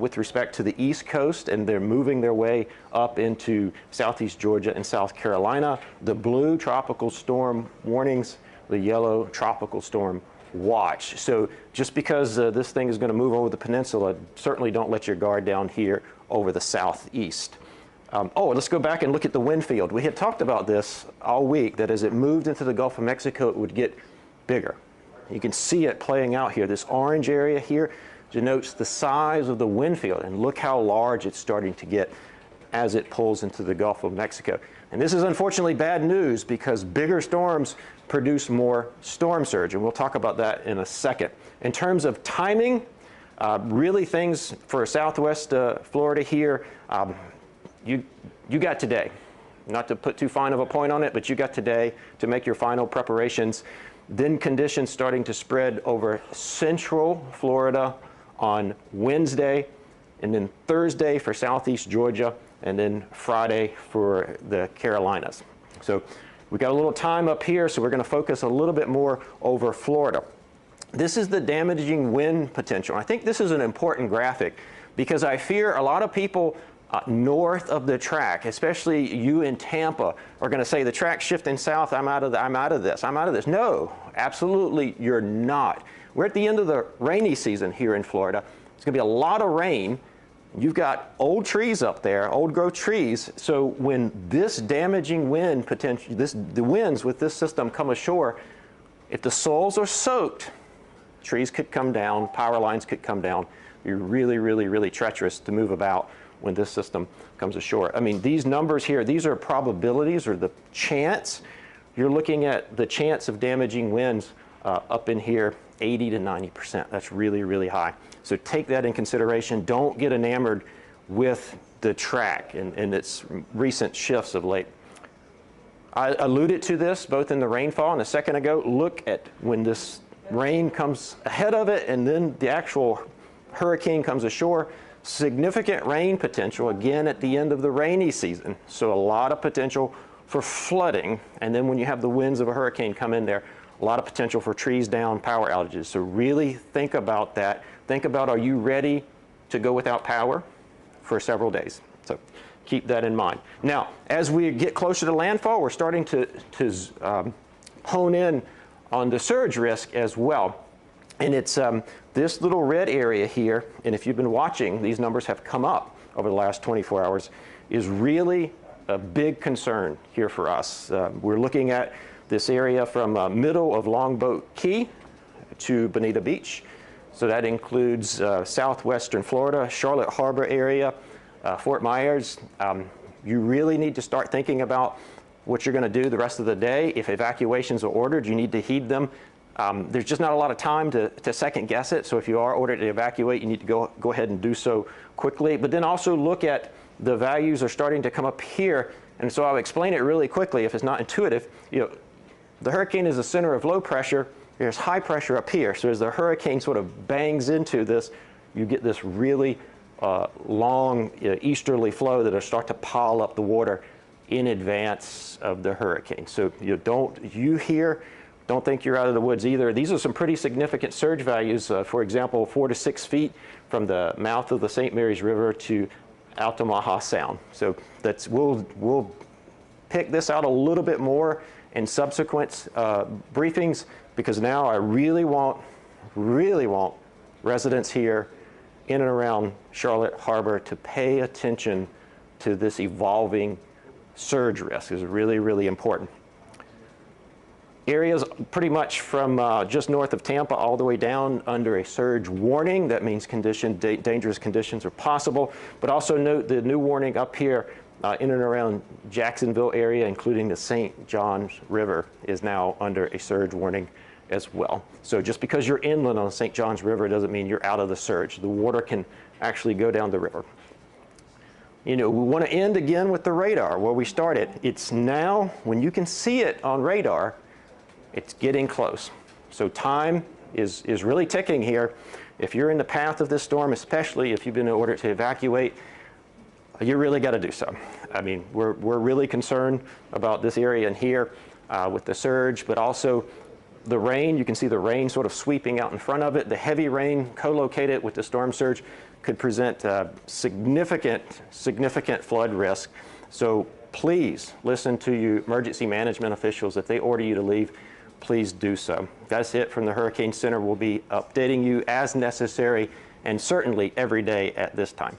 with respect to the East Coast, and they're moving their way up into southeast Georgia and South Carolina. The blue, tropical storm warnings, the yellow, tropical storm watch. So just because this thing is going to move over the peninsula, certainly don't let your guard down here over the southeast. Let's go back and look at the wind field. We had talked about this all week, that as it moved into the Gulf of Mexico, it would get bigger. You can see it playing out here. This orange area here denotes the size of the wind field, and look how large it's starting to get as it pulls into the Gulf of Mexico. And this is unfortunately bad news, because bigger storms produce more storm surge, and we'll talk about that in a second. In terms of timing, really things for southwest Florida here, you got today. Not to put too fine of a point on it, but you got today to make your final preparations. Then conditions starting to spread over central Florida on Wednesday, and then Thursday for southeast Georgia, and then Friday for the Carolinas. So we got a little time up here, so we're going to focus a little bit more over Florida. This is the damaging wind potential. I think this is an important graphic, because I fear a lot of people north of the track, especially you in Tampa, are going to say the track's shifting south, I'm out of this. No, absolutely you're not. We're at the end of the rainy season here in Florida. It's going to be a lot of rain. You've got old trees up there, old growth trees. So when this damaging wind potential, the winds with this system come ashore, if the soils are soaked, trees could come down, power lines could come down. You're really, really, really treacherous to move about when this system comes ashore. I mean, these numbers here, these are probabilities, or the chance. You're looking at the chance of damaging winds up in here, 80 to 90%. That's really, really high. So take that in consideration. Don't get enamored with the track and its recent shifts of late. I alluded to this both in the rainfall and a second ago. Look at when this rain comes ahead of it and then the actual hurricane comes ashore. Significant rain potential again at the end of the rainy season. So a lot of potential for flooding. And then when you have the winds of a hurricane come in there, a lot of potential for trees down, power outages. So really think about that. Think about, are you ready to go without power for several days? So keep that in mind. Now, as we get closer to landfall, we're starting to hone in on the surge risk as well. And it's this little red area here, and if you've been watching, these numbers have come up over the last 24 hours, is really a big concern here for us. We're looking at this area from middle of Longboat Key to Bonita Beach. So that includes southwestern Florida, Charlotte Harbor area, Fort Myers. You really need to start thinking about what you're going to do the rest of the day. If evacuations are ordered, you need to heed them. There's just not a lot of time to second guess it. So if you are ordered to evacuate, you need to go ahead and do so quickly. But then also look at the values are starting to come up here. And so I'll explain it really quickly if it's not intuitive. The hurricane is a center of low pressure. There's high pressure up here. So as the hurricane sort of bangs into this, you get this really long easterly flow that'll start to pile up the water in advance of the hurricane. So don't think you're out of the woods either. These are some pretty significant surge values. For example, 4 to 6 feet from the mouth of the St. Mary's River to Altamaha Sound. So we'll pick this out a little bit more in subsequent briefings, because now I really want residents here in and around Charlotte Harbor to pay attention to this evolving surge risk. It's really, really important. Areas pretty much from just north of Tampa all the way down under a surge warning. That means dangerous conditions are possible. But also note the new warning up here in and around Jacksonville area, including the St. Johns River, is now under a surge warning as well. So just because you're inland on the St. Johns River doesn't mean you're out of the surge. The water can actually go down the river. We want to end again with the radar where we started. It's now, when you can see it on radar, it's getting close. So time is really ticking here. If you're in the path of this storm, especially if you've been ordered to evacuate, you really got to do so. I mean, we're really concerned about this area in here with the surge, but also the rain. You can see the rain sort of sweeping out in front of it. The heavy rain co-located with the storm surge could present significant flood risk. So please listen to your emergency management officials. If they order you to leave, please do so. That's it from the Hurricane Center. We'll be updating you as necessary and certainly every day at this time.